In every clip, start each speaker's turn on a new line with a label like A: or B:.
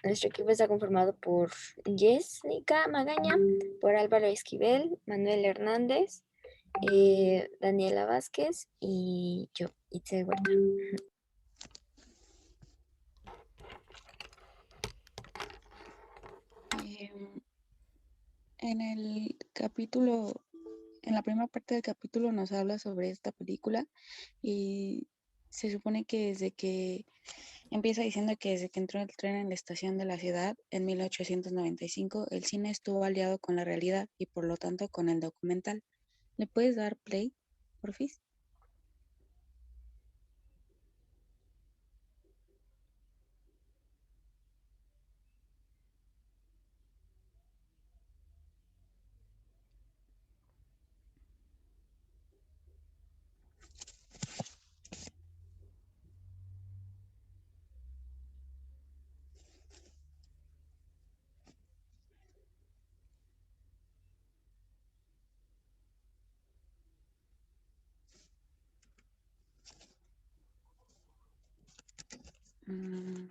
A: Nuestro equipo está conformado por Jessica Magaña, por Álvaro Esquivel, Manuel Hernández, Daniela Vázquez y yo, Itzel Huerta.
B: En el capítulo, en la primera parte del capítulo nos habla sobre esta película y se supone que desde que empieza diciendo que desde que entró el tren en la estación de la ciudad en 1895, el cine estuvo aliado con la realidad y por lo tanto con el documental. ¿Le puedes dar play, porfis? Mm,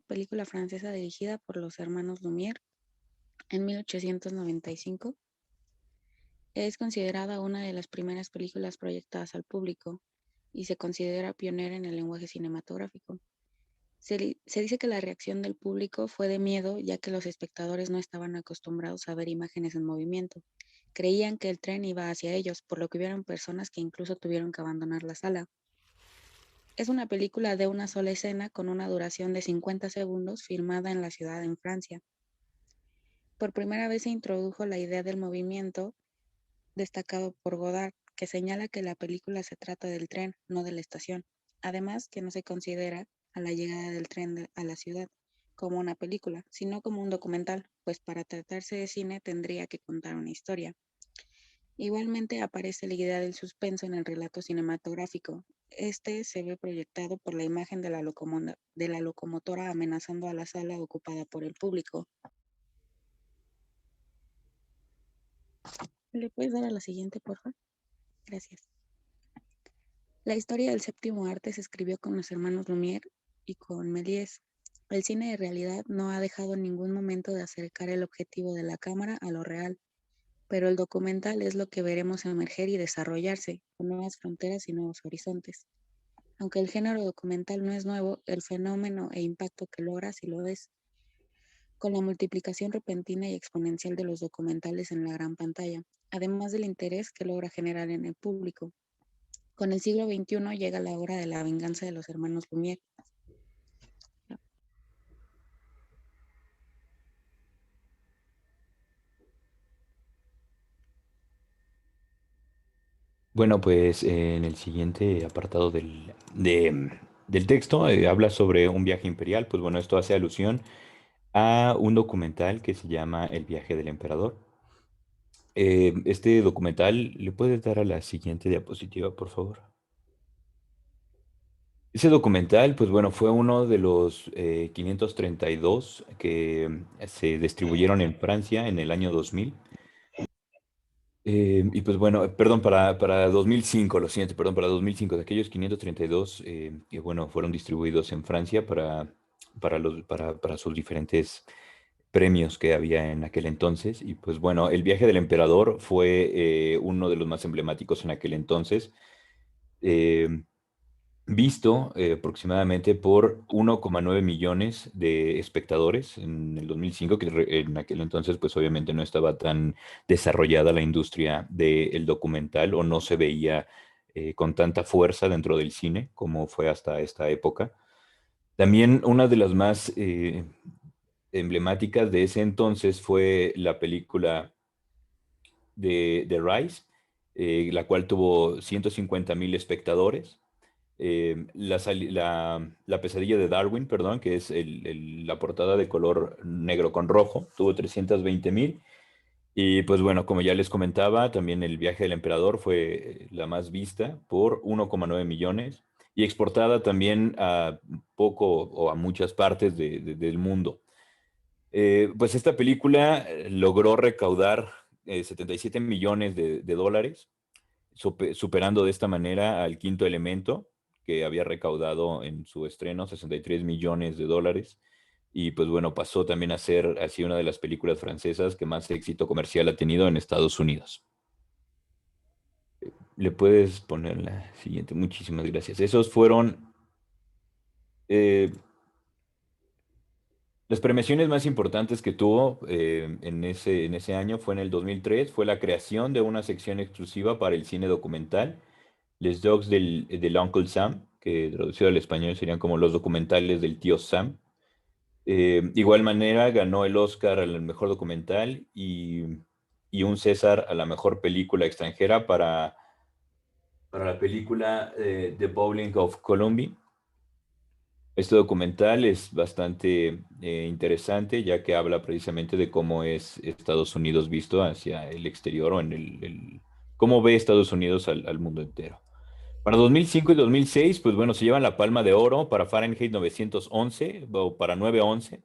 B: película francesa dirigida por los hermanos Lumière en 1895. Es considerada una de las primeras películas proyectadas al público y se considera pionera en el lenguaje cinematográfico. Se dice que la reacción del público fue de miedo, ya que los espectadores no estaban acostumbrados a ver imágenes en movimiento. Creían que el tren iba hacia ellos, por lo que hubieron personas que incluso tuvieron que abandonar la sala. Es una película de una sola escena con una duración de 50 segundos filmada en la ciudad en Francia. Por primera vez se introdujo la idea del movimiento, destacado por Godard, que señala que la película se trata del tren, no de la estación. Además, que no se considera a la llegada del tren a la ciudad como una película, sino como un documental, pues para tratarse de cine tendría que contar una historia. Igualmente aparece la idea del suspenso en el relato cinematográfico. Este se ve proyectado por la imagen de la locomotora amenazando a la sala ocupada por el público. ¿Le puedes dar a la siguiente, por favor? Gracias. La historia del séptimo arte se escribió con los hermanos Lumière y con Méliès. El cine de realidad no ha dejado en ningún momento de acercar el objetivo de la cámara a lo real, pero el documental es lo que veremos emerger y desarrollarse, con nuevas fronteras y nuevos horizontes. Aunque el género documental no es nuevo, el fenómeno e impacto que logra sí lo es. Con la multiplicación repentina y exponencial de los documentales en la gran pantalla, además del interés que logra generar en el público. Con el siglo XXI llega la hora de la venganza de los hermanos Lumière.
C: Bueno, pues en el siguiente apartado del texto habla sobre un viaje imperial. Pues bueno, esto hace alusión a un documental que se llama El viaje del emperador. Este documental, ¿le puedes dar a la siguiente diapositiva, por favor? Ese documental, pues bueno, fue uno de los 532 que se distribuyeron en Francia en el año 2000. Y pues bueno, perdón, para 2005, lo siento, perdón, para 2005, de aquellos 532 que bueno, fueron distribuidos en Francia para sus diferentes premios que había en aquel entonces. Y pues bueno, el viaje del emperador fue uno de los más emblemáticos en aquel entonces. Eh, Visto aproximadamente por 1,9 millones de espectadores en el 2005, que en aquel entonces pues obviamente no estaba tan desarrollada la industria del documental o no se veía con tanta fuerza dentro del cine como fue hasta esta época. También una de las más emblemáticas de ese entonces fue la película de Rise, la cual tuvo 150,000 espectadores. La pesadilla de Darwin, perdón, que es la portada de color negro con rojo, tuvo 320,000. Y pues bueno, como ya les comentaba, también el viaje del emperador fue la más vista por 1,9 millones y exportada también a poco o a muchas partes del mundo. Pues esta película logró recaudar 77 millones de dólares, superando de esta manera al Quinto Elemento, que había recaudado en su estreno 63 millones de dólares. Y pues bueno, pasó también a ser así una de las películas francesas que más éxito comercial ha tenido en Estados Unidos. Le puedes poner la siguiente. Muchísimas gracias. Esos fueron eh, las premiaciones más importantes que tuvo en ese año. Fue en el 2003. Fue la creación de una sección exclusiva para el cine documental, Les Docs del Uncle Sam, que traducido al español serían como los documentales del tío Sam. Igual manera ganó el Oscar al mejor documental y un César a la mejor película extranjera para la película The Bowling of Columbia. Este documental es bastante interesante, ya que habla precisamente de cómo es Estados Unidos visto hacia el exterior o en cómo ve Estados Unidos al mundo entero. Para 2005 y 2006, pues bueno, se llevan la palma de oro para Fahrenheit 911 o para 911.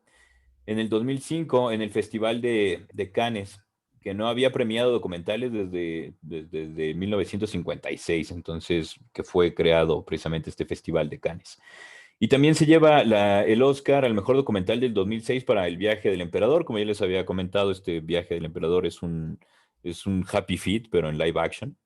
C: En el 2005, en el Festival de Cannes, que no había premiado documentales desde 1956, entonces que fue creado precisamente este Festival de Cannes. Y también se lleva el Oscar al mejor documental del 2006 para El viaje del emperador. Como ya les había comentado, este viaje del emperador es un happy feet, pero en live action.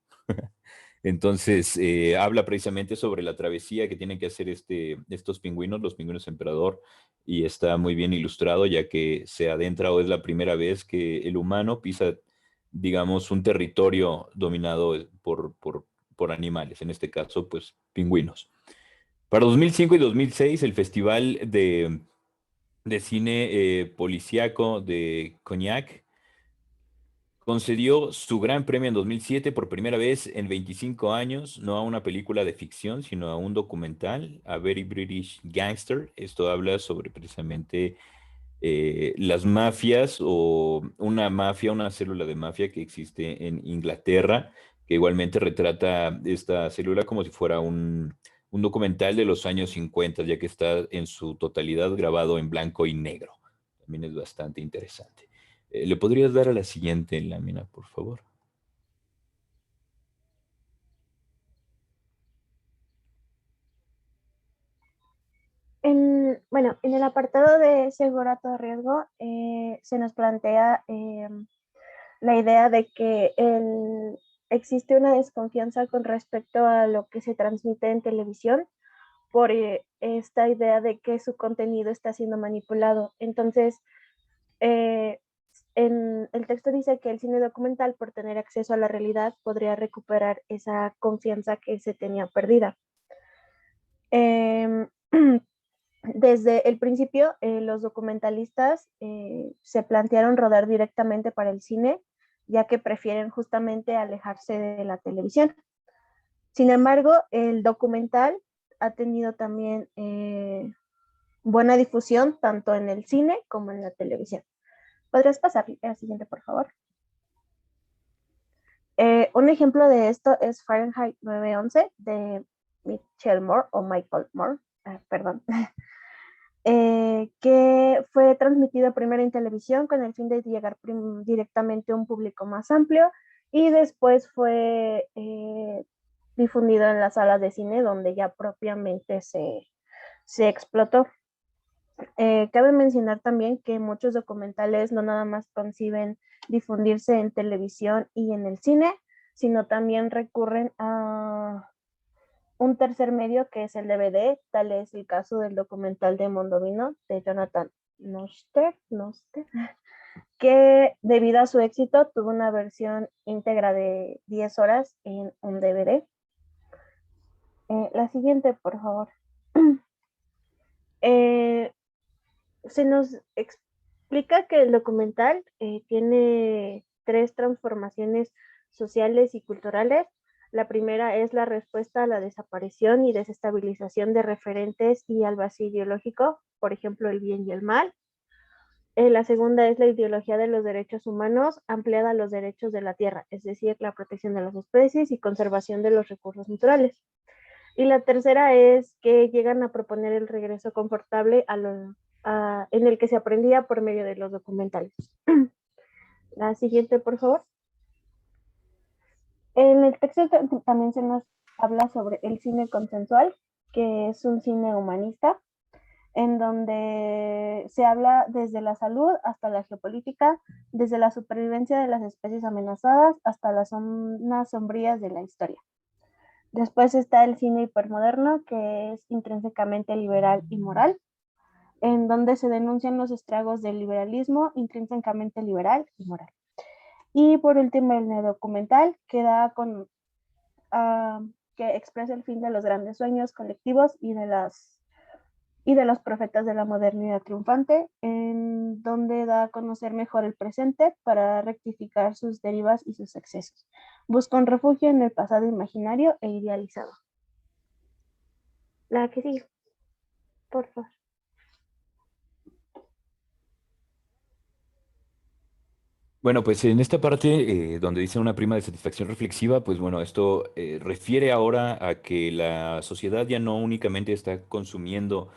C: Entonces, habla precisamente sobre la travesía que tienen que hacer estos pingüinos, los pingüinos emperador, y está muy bien ilustrado, ya que se adentra o es la primera vez que el humano pisa, digamos, un territorio dominado por animales, en este caso, pues, pingüinos. Para 2005 y 2006, el Festival de Cine Policíaco de Cognac concedió su gran premio en 2007 por primera vez en 25 años, no a una película de ficción, sino a un documental, A Very British Gangster. Esto habla sobre precisamente las mafias o una mafia, una célula de mafia que existe en Inglaterra, que igualmente retrata esta célula como si fuera un documental de los años 50, ya que está en su totalidad grabado en blanco y negro. También es bastante interesante. ¿Le podrías dar a la siguiente lámina, por favor?
D: Bueno, en el apartado de seguro a todo riesgo, se nos plantea la idea de que existe una desconfianza con respecto a lo que se transmite en televisión por esta idea de que su contenido está siendo manipulado. Entonces, en el texto dice que el cine documental, por tener acceso a la realidad, podría recuperar esa confianza que se tenía perdida. Eh, Desde el principio, los documentalistas se plantearon rodar directamente para el cine, ya que prefieren justamente alejarse de la televisión. Sin embargo, el documental ha tenido también buena difusión tanto en el cine como en la televisión. ¿Podrías pasar a la siguiente, por favor? Un ejemplo de esto es Fahrenheit 911 de Michael Moore o Michael Moore, perdón. Que fue transmitido primero en televisión con el fin de llegar directamente a un público más amplio y después fue difundido en las salas de cine donde ya propiamente se explotó. Cabe mencionar también que muchos documentales no nada más conciben difundirse en televisión y en el cine, sino también recurren a un tercer medio que es el DVD. Tal es el caso del documental de Mondovino de Jonathan Noster, que debido a su éxito tuvo una versión íntegra de 10 horas en un DVD. La siguiente, por favor. Se nos explica que el documental tiene 3 transformaciones sociales y culturales. La primera es la respuesta a la desaparición y desestabilización de referentes y al vacío ideológico, por ejemplo, el bien y el mal. La segunda es la ideología de los derechos humanos ampliada a los derechos de la tierra, es decir, la protección de las especies y conservación de los recursos naturales. Y la tercera es que llegan a proponer el regreso confortable en el que se aprendía por medio de los documentales. La siguiente, por favor. En el texto también se nos habla sobre el cine consensual, que es un cine humanista, en donde se habla desde la salud hasta la geopolítica, desde la supervivencia de las especies amenazadas hasta las zonas sombrías de la historia. Después está el cine hipermoderno, que es intrínsecamente liberal y moral, en donde se denuncian los estragos del liberalismo intrínsecamente liberal y moral. Y por último, el neodocumental, que da con que expresa el fin de los grandes sueños colectivos y de los profetas de la modernidad triunfante, en donde da a conocer mejor el presente para rectificar sus derivas y sus excesos. Busca un refugio en el pasado imaginario e idealizado. La que sigue, por favor.
C: Bueno, pues en esta parte donde dice una prima de satisfacción reflexiva, pues bueno, esto refiere ahora a que la sociedad ya no únicamente está consumiendo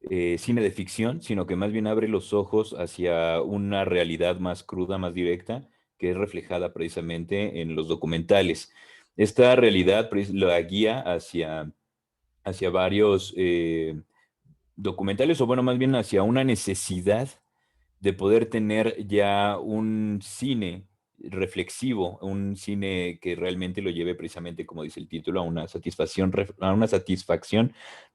C: cine de ficción, sino que más bien abre los ojos hacia una realidad más cruda, más directa, que es reflejada precisamente en los documentales. Esta realidad la guía hacia varios documentales, o bueno, más bien hacia una necesidad de poder tener ya un cine reflexivo, un cine que realmente lo lleve precisamente, como dice el título, a una satisfacción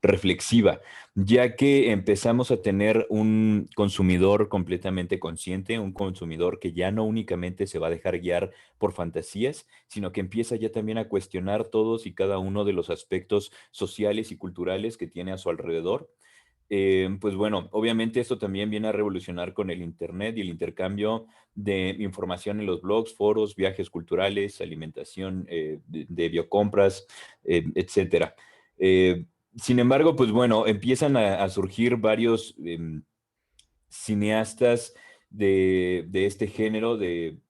C: reflexiva, ya que empezamos a tener un consumidor completamente consciente, un consumidor que ya no únicamente se va a dejar guiar por fantasías, sino que empieza ya también a cuestionar todos y cada uno de los aspectos sociales y culturales que tiene a su alrededor. Pues bueno, obviamente esto también viene a revolucionar con el Internet y el intercambio de información en los blogs, foros, viajes culturales, alimentación, de biocompras, etcétera. Eh, Sin embargo, pues bueno, empiezan a surgir varios cineastas de este género del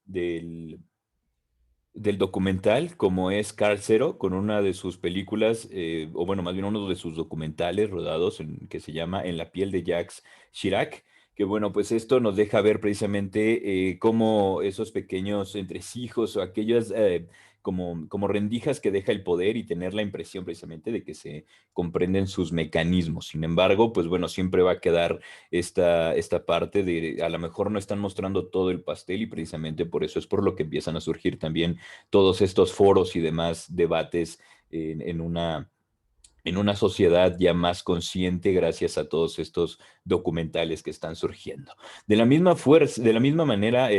C: documental, como es Carl Zero, con una de sus películas, o bueno, más bien uno de sus documentales rodados que se llama En la piel de Jacques Chirac, que bueno, pues esto nos deja ver precisamente cómo esos pequeños entresijos o aquellas como rendijas que deja el poder y tener la impresión precisamente de que se comprenden sus mecanismos. Sin embargo, pues bueno, siempre va a quedar esta parte de a lo mejor no están mostrando todo el pastel y precisamente por eso es por lo que empiezan a surgir también todos estos foros y demás debates en una sociedad ya más consciente gracias a todos estos documentales que están surgiendo. De la misma manera,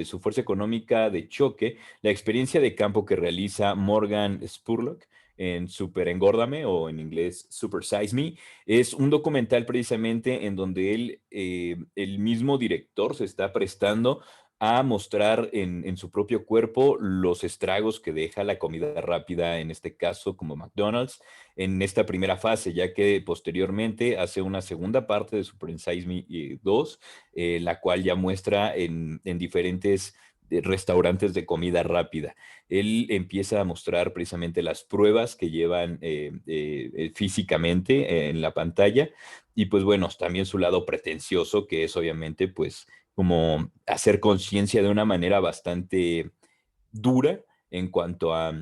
C: su fuerza económica de choque, la experiencia de campo que realiza Morgan Spurlock en Super Engórdame o en inglés Super Size Me, es un documental precisamente en donde el mismo director se está prestando a mostrar en su propio cuerpo los estragos que deja la comida rápida, en este caso como McDonald's, en esta primera fase, ya que posteriormente hace una segunda parte de Super Size Me 2, la cual ya muestra en diferentes restaurantes de comida rápida. Él empieza a mostrar precisamente las pruebas que llevan físicamente en la pantalla y pues bueno, también su lado pretencioso, que es obviamente pues como hacer conciencia de una manera bastante dura en cuanto a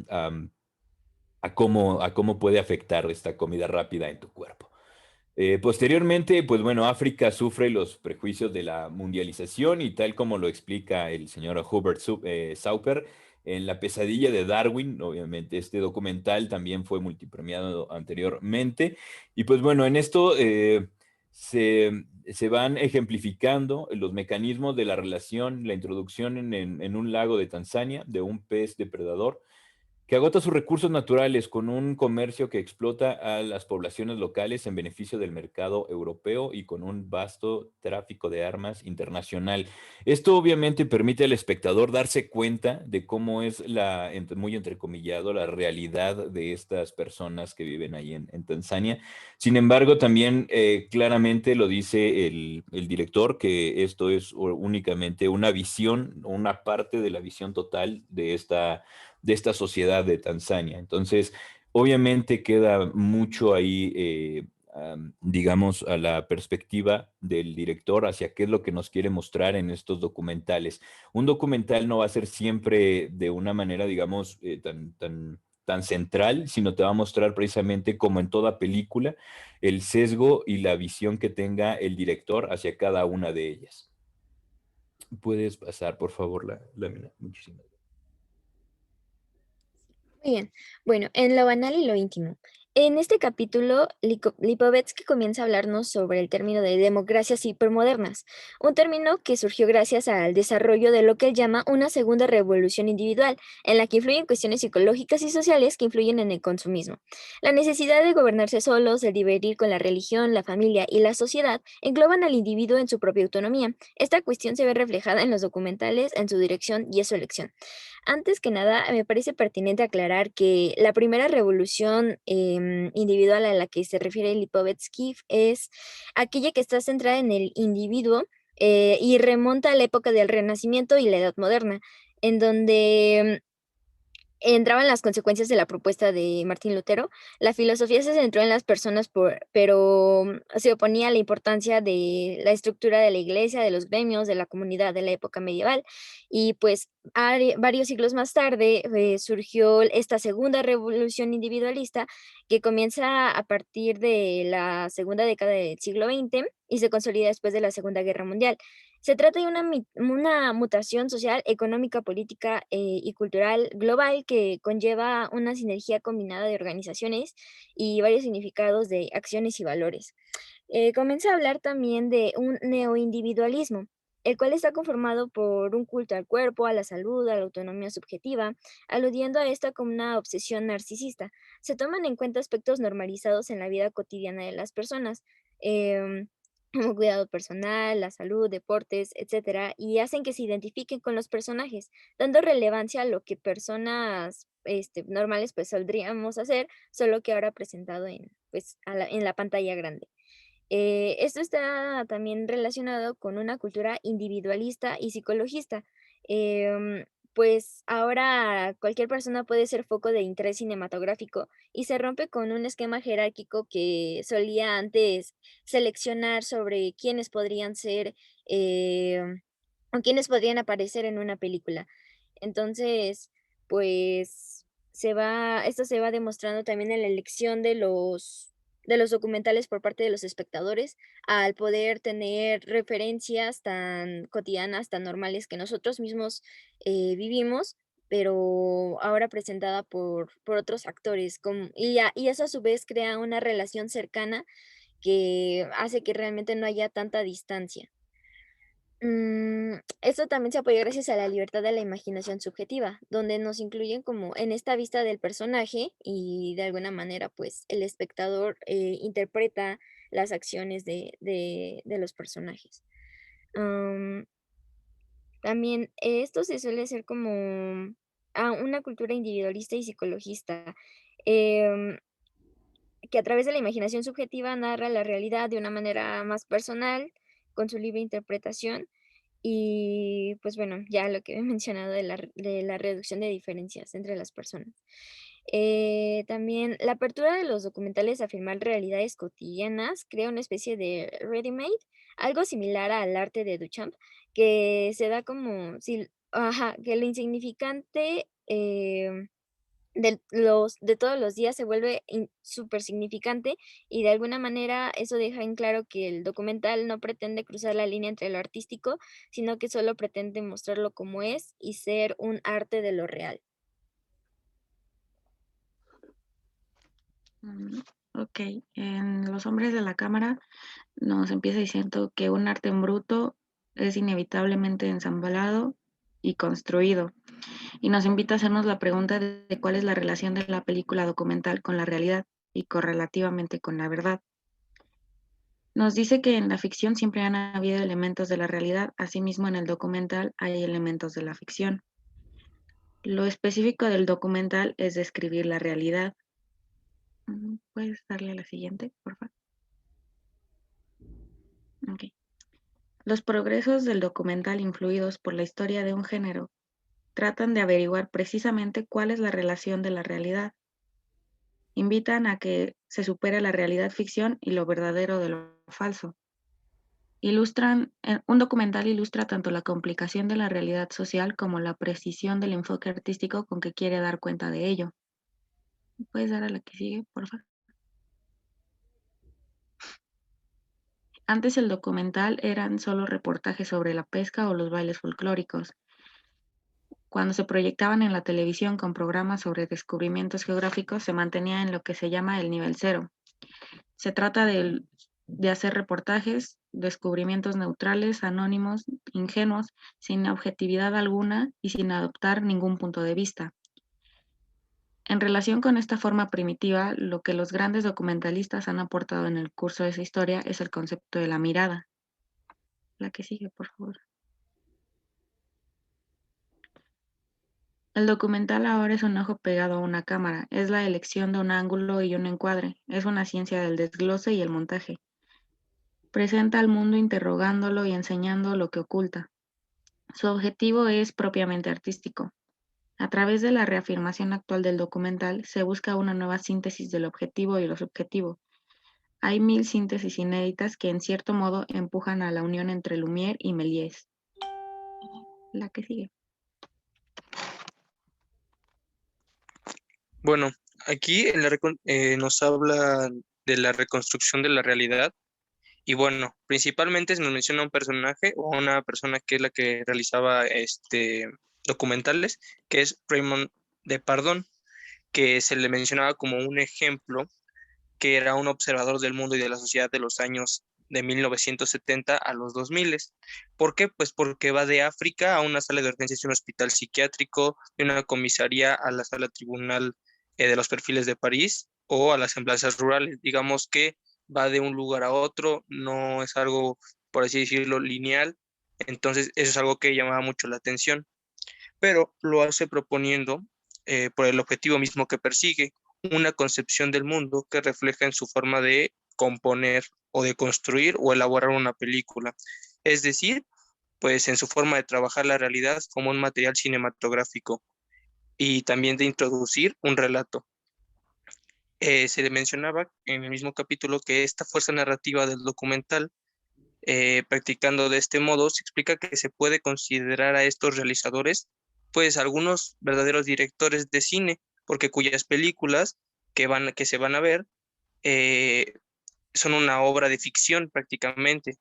C: cómo puede afectar esta comida rápida en tu cuerpo. Posteriormente, pues bueno, África sufre los prejuicios de la mundialización y tal como lo explica el señor Hubert Sauper en La pesadilla de Darwin, obviamente este documental también fue multipremiado anteriormente y pues bueno, en esto se van ejemplificando los mecanismos de la relación, la introducción en un lago de Tanzania de un pez depredador que agota sus recursos naturales con un comercio que explota a las poblaciones locales en beneficio del mercado europeo y con un vasto tráfico de armas internacional. Esto obviamente permite al espectador darse cuenta de cómo es muy entrecomillado, la realidad de estas personas que viven ahí en Tanzania. Sin embargo, también claramente lo dice el director, que esto es únicamente una visión, una parte de la visión total de esta sociedad de Tanzania. Entonces, obviamente queda mucho ahí digamos, a la perspectiva del director hacia qué es lo que nos quiere mostrar en estos documentales. Un documental no va a ser siempre de una manera, digamos, tan central, sino te va a mostrar precisamente, como en toda película, el sesgo y la visión que tenga el director hacia cada una de ellas. Puedes pasar, por favor, la lámina. Muchísimas gracias.
A: Muy bien. Bueno, en lo banal y lo íntimo. En este capítulo, Lipovetsky comienza a hablarnos sobre el término de democracias hipermodernas, un término que surgió gracias al desarrollo de lo que él llama una segunda revolución individual, en la que influyen cuestiones psicológicas y sociales que influyen en el consumismo. La necesidad de gobernarse solos, de divertir con la religión, la familia y la sociedad, engloban al individuo en su propia autonomía. Esta cuestión se ve reflejada en los documentales, en su dirección y en su elección. Antes que nada, me parece pertinente aclarar que la primera revolución individual a la que se refiere Lipovetsky es aquella que está centrada en el individuo y remonta a la época del Renacimiento y la Edad Moderna, en donde entraban las consecuencias de la propuesta de Martín Lutero. La filosofía se centró en las personas, pero se oponía a la importancia de la estructura de la iglesia, de los gremios, de la comunidad de la época medieval. Y pues varios siglos más tarde surgió esta segunda revolución individualista que comienza a partir de la segunda década del siglo XX y se consolida después de la Segunda Guerra Mundial. Se trata de una mutación social, económica, política y cultural global que conlleva una sinergia combinada de organizaciones y varios significados de acciones y valores. Comienza a hablar también de un neoindividualismo, el cual está conformado por un culto al cuerpo, a la salud, a la autonomía subjetiva, aludiendo a esta como una obsesión narcisista. Se toman en cuenta aspectos normalizados en la vida cotidiana de las personas. em, Como cuidado personal, la salud, deportes, etcétera, y hacen que se identifiquen con los personajes, dando relevancia a lo que personas normales pues saldríamos a hacer, solo que ahora presentado en la pantalla grande. Esto está también relacionado con una cultura individualista y psicologista. Pues ahora cualquier persona puede ser foco de interés cinematográfico y se rompe con un esquema jerárquico que solía antes seleccionar sobre quiénes podrían ser o quiénes podrían aparecer en una película. Entonces, pues esto se va demostrando también en la elección de los documentales por parte de los espectadores, al poder tener referencias tan cotidianas, tan normales que nosotros mismos vivimos, pero ahora presentada por otros actores. Y eso a su vez crea una relación cercana que hace que realmente no haya tanta distancia. Esto también se apoya gracias a la libertad de la imaginación subjetiva, donde nos incluyen como en esta vista del personaje y de alguna manera pues el espectador interpreta las acciones de los personajes. Am, También esto se suele hacer como una cultura individualista y psicologista, em, que a través de la imaginación subjetiva narra la realidad de una manera más personal, con su libre interpretación y, pues, bueno, ya lo que he mencionado de la reducción de diferencias entre las personas. También la apertura de los documentales a filmar realidades cotidianas crea una especie de ready-made, algo similar al arte de Duchamp, que se da como si ajá, que lo insignificante, de todos los días se vuelve súper significante y de alguna manera eso deja en claro que el documental no pretende cruzar la línea entre lo artístico, sino que solo pretende mostrarlo como es y ser un arte de lo real.
B: Ok, en Los hombres de la cámara nos empieza diciendo que un arte en bruto es inevitablemente ensamblado y construido, y nos invita a hacernos la pregunta de cuál es la relación de la película documental con la realidad y correlativamente con la verdad. Nos dice que en la ficción siempre han habido elementos de la realidad, asimismo en el documental hay elementos de la ficción. Lo específico del documental es describir la realidad. ¿Puedes darle a la siguiente, por favor? Ok. Los progresos del documental influidos por la historia de un género tratan de averiguar precisamente cuál es la relación de la realidad. Invitan a que se supera la realidad ficción y lo verdadero de lo falso. Un documental ilustra tanto la complicación de la realidad social como la precisión del enfoque artístico con que quiere dar cuenta de ello. ¿Puedes dar a la que sigue, por favor? Antes el documental eran solo reportajes sobre la pesca o los bailes folclóricos. Cuando se proyectaban en la televisión con programas sobre descubrimientos geográficos, se mantenía en lo que se llama el nivel cero. Se trata de hacer reportajes, descubrimientos neutrales, anónimos, ingenuos, sin objetividad alguna y sin adoptar ningún punto de vista. En relación con esta forma primitiva, lo que los grandes documentalistas han aportado en el curso de esa historia es el concepto de la mirada. La que sigue, por favor. El documental ahora es un ojo pegado a una cámara, es la elección de un ángulo y un encuadre, es una ciencia del desglose y el montaje. Presenta al mundo interrogándolo y enseñando lo que oculta. Su objetivo es propiamente artístico. A través de la reafirmación actual del documental, se busca una nueva síntesis del objetivo y lo subjetivo. Hay 1000 síntesis inéditas que en cierto modo empujan a la unión entre Lumière y Méliès. La que sigue.
E: Bueno, aquí nos habla de la reconstrucción de la realidad y bueno, principalmente se nos menciona un personaje o una persona que es la que realizaba documentales, que es Raymond Depardon, que se le mencionaba como un ejemplo, que era un observador del mundo y de la sociedad de los años de 1970 a los 2000. ¿Por qué? Pues porque va de África a una sala de urgencias de un hospital psiquiátrico, de una comisaría a la sala tribunal de los perfiles de París o a las semblanzas rurales. Digamos que va de un lugar a otro, no es algo, por así decirlo, lineal. Entonces, eso es algo que llamaba mucho la atención, pero lo hace proponiendo por el objetivo mismo que persigue, una concepción del mundo que refleja en su forma de componer o de construir o elaborar una película. Es decir, pues en su forma de trabajar la realidad como un material cinematográfico y también de introducir un relato. Se le mencionaba en el mismo capítulo que esta fuerza narrativa del documental, practicando de este modo, se explica que se puede considerar a estos realizadores, pues algunos verdaderos directores de cine, porque cuyas películas que se van a ver eh, son una obra de ficción prácticamente.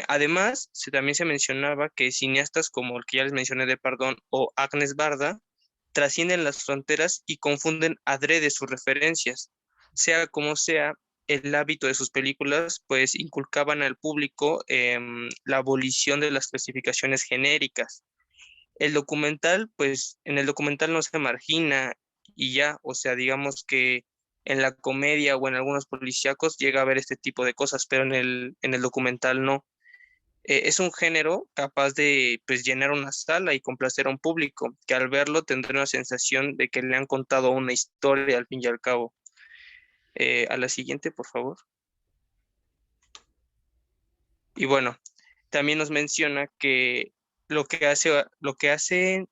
E: Además, también se mencionaba que cineastas como el que ya les mencioné de Pardón o Agnes Barda trascienden las fronteras y confunden adrede sus referencias. Sea como sea, el hábito de sus películas pues inculcaban al público la abolición de las clasificaciones genéricas. El documental, pues en el documental no se margina y ya, o sea, digamos que en la comedia o en algunos policíacos llega a ver este tipo de cosas, pero en el documental no. Es un género capaz de pues, llenar una sala y complacer a un público, que al verlo tendrá una sensación de que le han contado una historia al fin y al cabo. A la siguiente, por favor. Y bueno, también nos menciona que lo que hace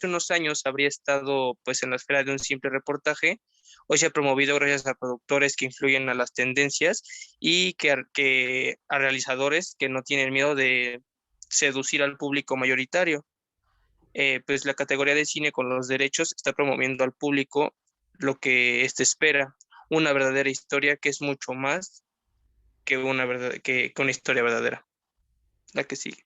E: unos años habría estado pues en la esfera de un simple reportaje, hoy se ha promovido gracias a productores que influyen a las tendencias y que a realizadores que no tienen miedo de seducir al público mayoritario. Pues la categoría de cine con los derechos está promoviendo al público lo que éste espera, una verdadera historia que es mucho más que que una historia verdadera. La que sigue.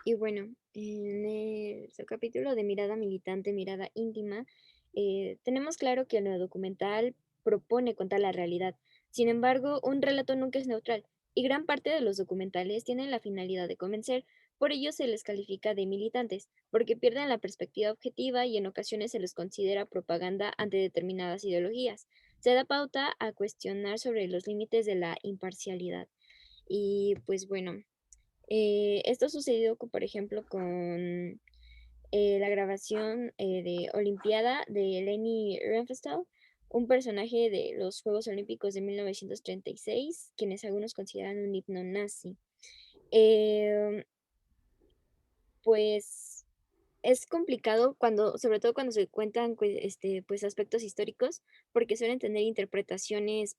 A: Y bueno, en el subcapítulo de mirada militante, mirada íntima, tenemos claro que el documental propone contar la realidad. Sin embargo, un relato nunca es neutral y gran parte de los documentales tienen la finalidad de convencer. Por ello se les califica de militantes, porque pierden la perspectiva objetiva y en ocasiones se les considera propaganda ante determinadas ideologías. Se da pauta a cuestionar sobre los límites de la imparcialidad. Y pues bueno. Esto ha sucedido, por ejemplo, con la grabación de Olimpiada de Leni Riefenstahl, un personaje de los Juegos Olímpicos de 1936, quienes algunos consideran un himno nazi. Eh, pues es complicado cuando, sobre todo cuando se cuentan pues aspectos históricos, porque suelen tener interpretaciones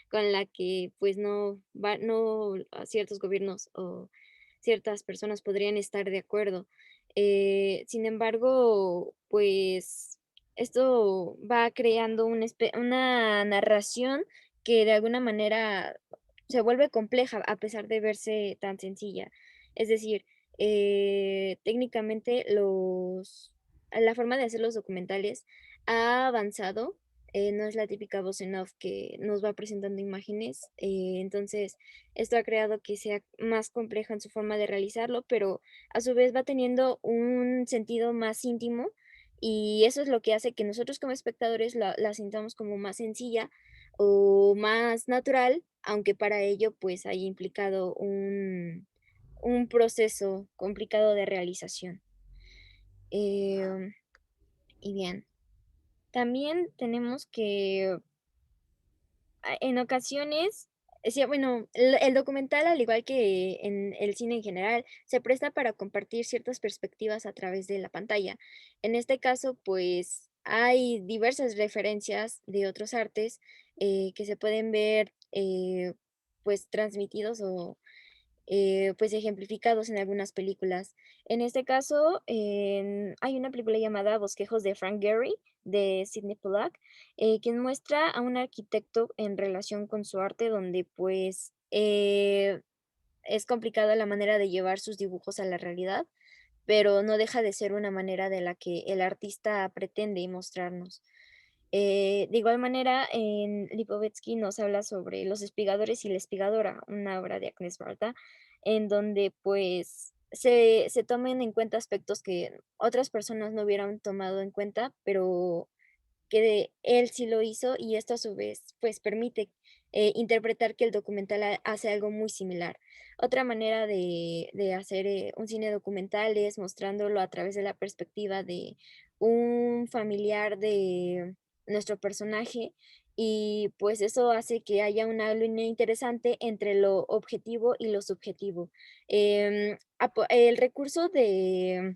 A: con la que pues no ciertos gobiernos o ciertas personas podrían estar de acuerdo. Sin embargo, pues esto va creando una narración que de alguna manera se vuelve compleja a pesar de verse tan sencilla. Es decir, técnicamente la forma de hacer los documentales ha avanzado. No es la típica voz en off que nos va presentando imágenes. Entonces, esto ha creado que sea más compleja en su forma de realizarlo, pero a su vez va teniendo un sentido más íntimo y eso es lo que hace que nosotros como espectadores la sintamos como más sencilla o más natural, aunque para ello pues haya implicado un proceso complicado de realización. Em, y bien, también tenemos que en ocasiones, sí, bueno, el documental, al igual que en el cine en general, se presta para compartir ciertas perspectivas a través de la pantalla. En este caso, pues hay diversas referencias de otros artes que se pueden ver pues transmitidos o pues ejemplificados en algunas películas. En este caso, hay una película llamada Bosquejos de Frank Gehry de Sidney Pollack, quien muestra a un arquitecto en relación con su arte, donde pues es complicada la manera de llevar sus dibujos a la realidad, pero no deja de ser una manera de la que el artista pretende mostrarnos. De igual manera, en Lipovetsky nos habla sobre Los espigadores y la espigadora, una obra de Agnes Barda, en donde pues se tomen en cuenta aspectos que otras personas no hubieran tomado en cuenta, pero que él sí lo hizo y esto a su vez pues permite interpretar que el documental hace algo muy similar. Otra manera de hacer un cine documental es mostrándolo a través de la perspectiva de un familiar de nuestro personaje y pues eso hace que haya una línea interesante entre lo objetivo y lo subjetivo. El recurso de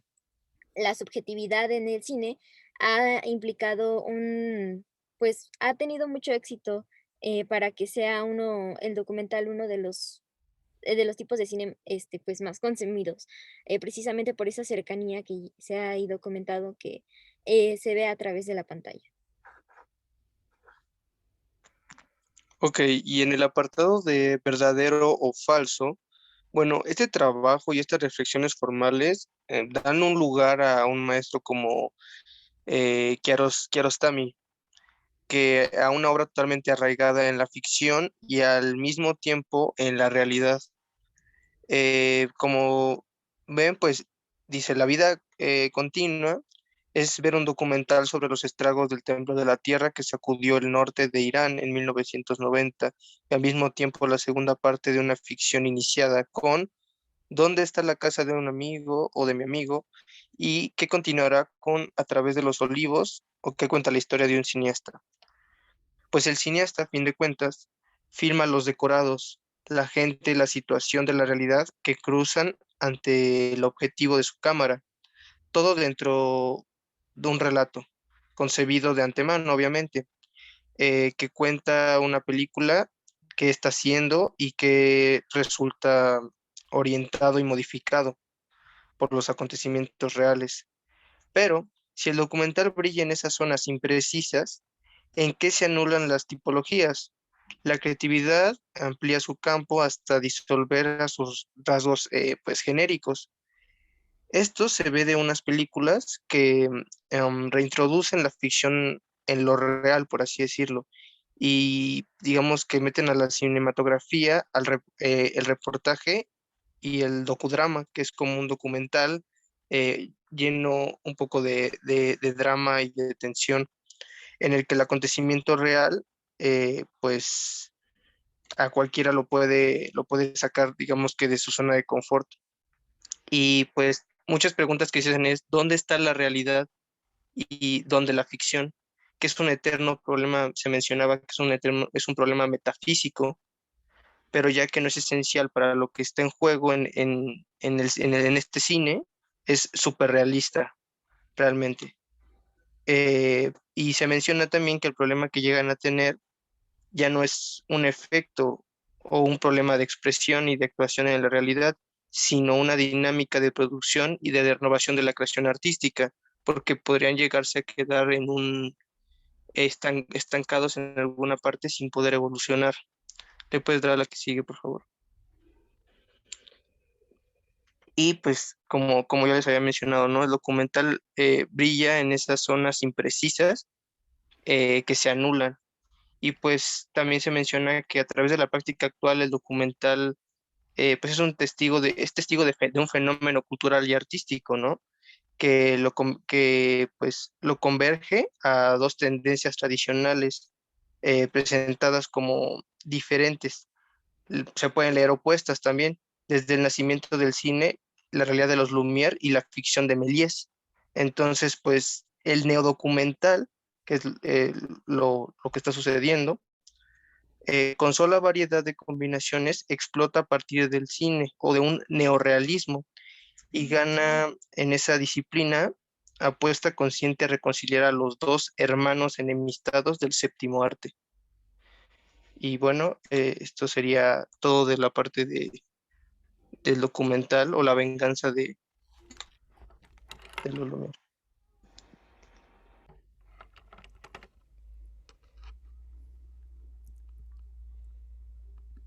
A: la subjetividad en el cine ha implicado pues ha tenido mucho éxito para que sea el documental uno de los tipos de cine pues más consumidos, precisamente por esa cercanía que se ha ido comentado que se ve a través de la pantalla.
E: Ok, y en el apartado de verdadero o falso, bueno, este trabajo y estas reflexiones formales dan un lugar a un maestro como Kiarostami, que a una obra totalmente arraigada en la ficción y al mismo tiempo en la realidad. Como ven, pues dice, la vida continua es ver un documental sobre los estragos del Templo de la Tierra que sacudió el norte de Irán en 1990 y al mismo tiempo la segunda parte de una ficción iniciada con ¿Dónde está la casa de un amigo o de mi amigo? Y que continuará con A través de los olivos o que cuenta la historia de un cineasta. Pues el cineasta, a fin de cuentas, filma los decorados, la gente, la situación de la realidad que cruzan ante el objetivo de su cámara, todo dentro de un relato, concebido de antemano, obviamente, que cuenta una película que está haciendo y que resulta orientado y modificado por los acontecimientos reales. Pero si el documental brilla en esas zonas imprecisas, ¿en qué se anulan las tipologías? La creatividad amplía su campo hasta disolver a sus rasgos pues genéricos. Esto se ve de unas películas que reintroducen la ficción en lo real, por así decirlo, y digamos que meten a la cinematografía el reportaje y el docudrama, que es como un documental lleno un poco de drama y de tensión, en el que el acontecimiento real, pues a cualquiera lo puede sacar, digamos que de su zona de confort. Y pues muchas preguntas que se hacen es, ¿dónde está la realidad y dónde la ficción? Que es un eterno problema, se mencionaba que es un problema metafísico, pero ya que no es esencial para lo que está en juego en este cine, es súper realista. realmente. Y se menciona también que el problema que llegan a tener ya no es un efecto o un problema de expresión y de actuación en la realidad, sino una dinámica de producción y de renovación de la creación artística, porque podrían llegarse a quedar en estancados en alguna parte sin poder evolucionar. ¿Le puedes dar a la que sigue, por favor? Y pues, como ya les había mencionado, ¿no? El documental brilla en esas zonas imprecisas que se anulan. Y pues también se menciona que a través de la práctica actual el documental pues es testigo de un fenómeno cultural y artístico, ¿no? Que pues lo converge a dos tendencias tradicionales presentadas como diferentes. Se pueden leer opuestas también, desde el nacimiento del cine, la realidad de los Lumière y la ficción de Méliès. Entonces, pues el neodocumental, que es lo que está sucediendo, con sola variedad de combinaciones, explota a partir del cine o de un neorrealismo y gana en esa disciplina apuesta consciente a reconciliar a los dos hermanos enemistados del séptimo arte. Y bueno, esto sería todo de la parte del documental o la venganza de los Lumière.